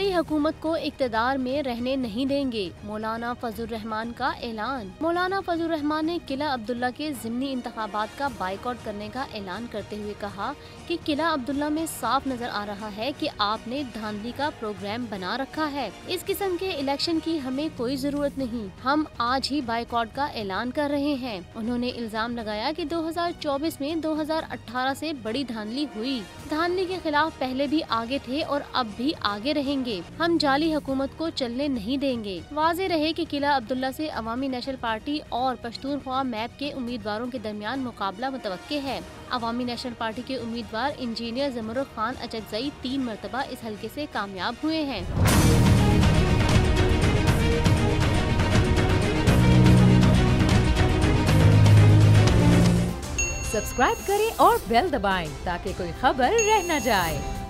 जाली हुकूमत को इक़्तिदार में रहने नहीं देंगे, मौलाना फजलुर रहमान का ऐलान। मौलाना फजलुर रहमान ने किला अब्दुल्ला के ज़िमनी इंतखाबात का बाइकआउट करने का ऐलान करते हुए कहा कि किला अब्दुल्ला में साफ नजर आ रहा है कि आपने धांधली का प्रोग्राम बना रखा है। इस किस्म के इलेक्शन की हमें कोई जरूरत नहीं, हम आज ही बाइकआउट का ऐलान कर रहे हैं। उन्होंने इल्जाम लगाया कि 2024 में 2018 से बड़ी धांधली हुई। धांधली के खिलाफ पहले भी आगे थे और अब भी आगे रहेंगे। हम जाली हुकूमत को चलने नहीं देंगे। वाज़ेह रहे कि किला अब्दुल्ला से अवामी नेशनल पार्टी और पश्तूनख्वा मैप के उम्मीदवारों के दरमियान मुकाबला मुतवक्के है। अवामी नेशनल पार्टी के उम्मीदवार इंजीनियर ज़मरुख खान अचकज़ई 3 मरतबा इस हल्के से कामयाब हुए हैं। सब्सक्राइब करें और बेल दबाएं ताकि कोई खबर रह न जाए।